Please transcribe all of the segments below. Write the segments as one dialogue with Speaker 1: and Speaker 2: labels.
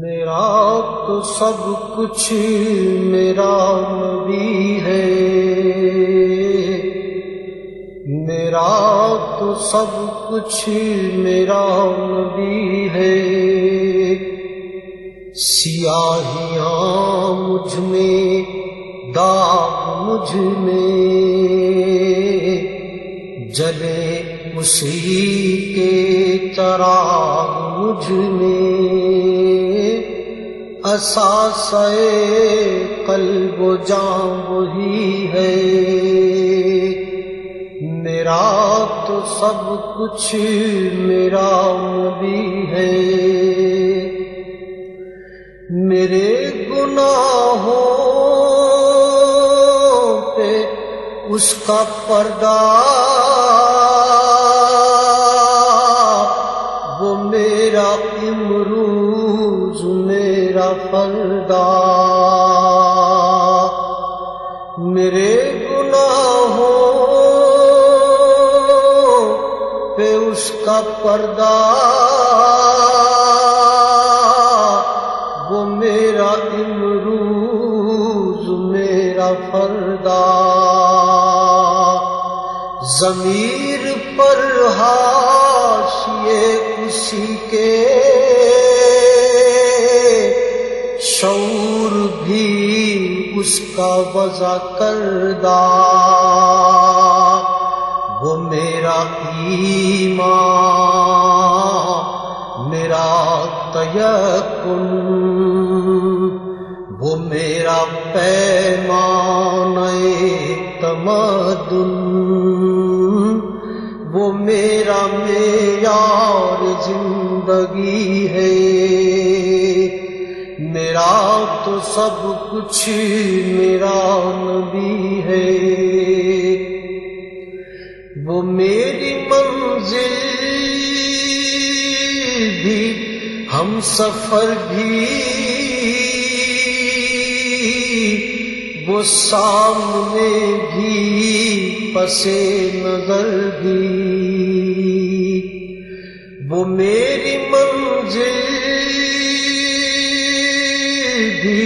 Speaker 1: میرا تو سب کچھ میرا نبی ہے، میرا تو سب کچھ میرا نبی ہے۔ سیاہیاں مجھ میں، داغ مجھ میں، جلے اسی کے چراغ مجھ میں۔ اثاثہ قلب و جان وہی ہے، میرا تو سب کچھ میرا نبی ہے۔ میرے گناہوں پہ اس کا پردہ، وہ میرا امروز میرا فردا۔ میرے گناہوں پہ اس کا پردہ، وہ میرا امروز میرا فردا۔ ضمیر پر حاشیے اسی کے، شعور بھی اس کا وضع کردہ۔ وہ میرا ایمان، میرا تیقن، وہ میرا پیمانہ تمدن، وہ میرا معیار زندگی ہے۔ میرا تو سب کچھ میرا نبی ہے، وہ میری منزل بھی، ہم سفر بھی، وہ سامنے بھی، پس نظر بھی۔ وہ میری منزل بھی،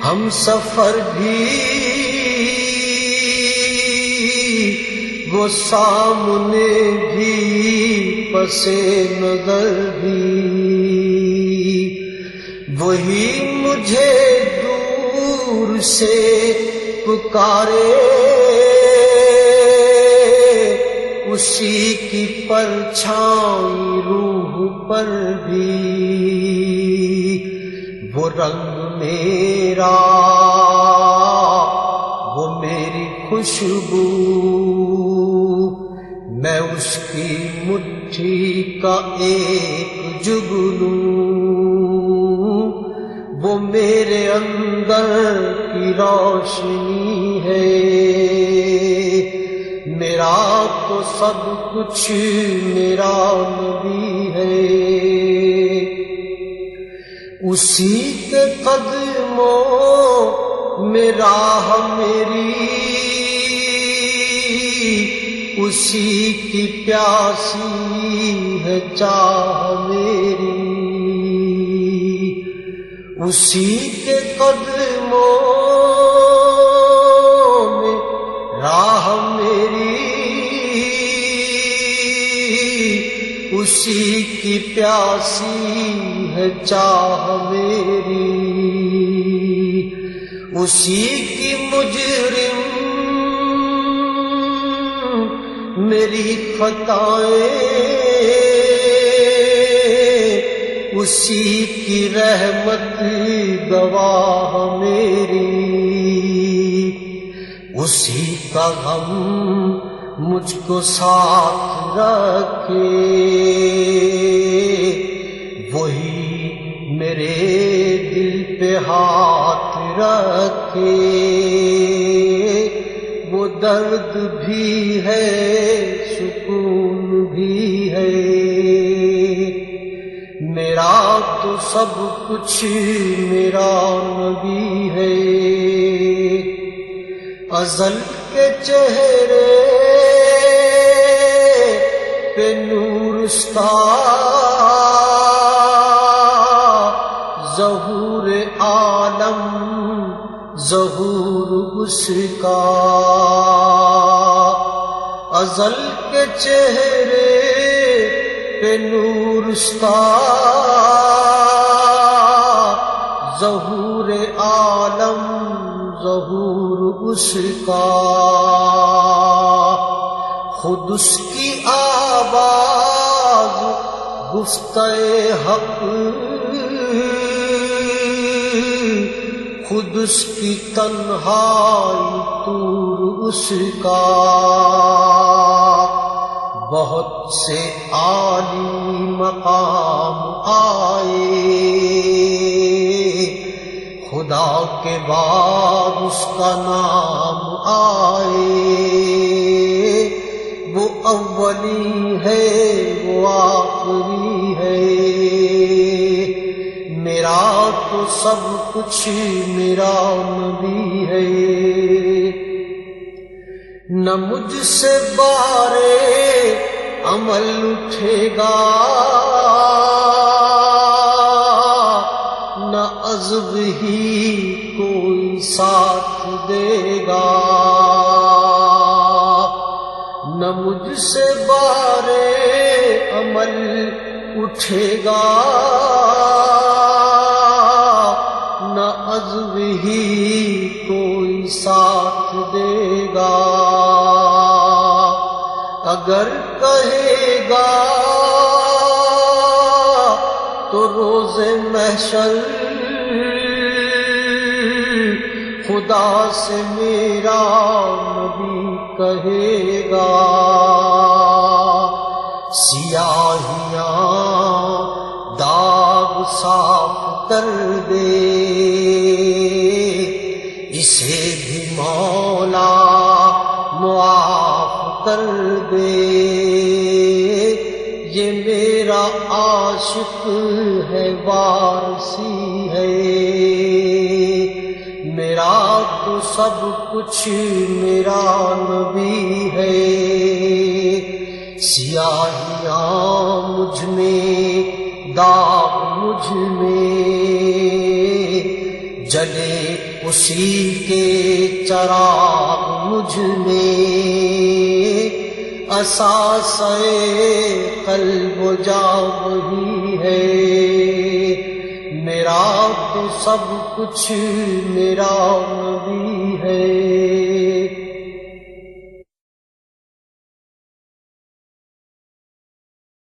Speaker 1: ہم سفر بھی، وہ سامنے بھی، پس نظر بھی۔ وہی مجھے دور سے پکارے، اسی کی پرچھائی روح پر بھی۔ وہ رنگ میرا، وہ میری خوشبو، میں اس کی مٹھی کا ایک جگنو۔ وہ میرے اندر کی روشنی ہے، میرا تو سب کچھ میرا نبی ہے۔ اسی کے قدموں میں راہ میری، اسی کی پیاسی ہے چاہ میری۔ اسی کے قدموں میں راہ میری، اسی کی پیاسی ہے چاہ میری۔ اسی کی مجرم میری خطائیں، اسی کی رحمت گواہ میری۔ اسی کا غم مجھ کو ساتھ رکھے، وہی میرے دل پہ ہاتھ رکھے۔ وہ درد بھی ہے، سکون بھی ہے، میرا تو سب کچھ میرا نبی ہے۔ ازل کے چہرے پہ نور استا، ظہور عالم ظہور اس کا، ازل کے چہرے پہ نور اس کا، ظہور عالم ظہور اس کا، خود اس کی آواز گفتہ حق، خود اس کی تنہائی طور اس کا، بہت سے عالی مقام آئے، خدا کے بعد اس کا نام آئے، وہ اولی ہے وہ آخری ہے، میرا تو سب کچھ میرا نبی ہے، نہ مجھ سے بارے عمل اٹھے گا، نہ عزب ہی کوئی ساتھ دے گا، نہ مجھ سے بارے عمل اٹھے گا، نہ عزب ہی کوئی ساتھ دے گا، اگر کہے گا تو روز محشر خدا سے میرا نبی کہے گا، سیاہیاں داغ صاف کر دے، اسے بھی مولا معاف کر دے، یہ میرا عاشق ہے وارثی ہے، میرا تو سب کچھ میرا نبی ہے، سیاہیاں مجھ میں داغ مجھ میں، جلے اسی کے چراغ مجھ میں، اساسِ قلب و جا وہی ہے، میرا تو سب کچھ میرا نبی ہے۔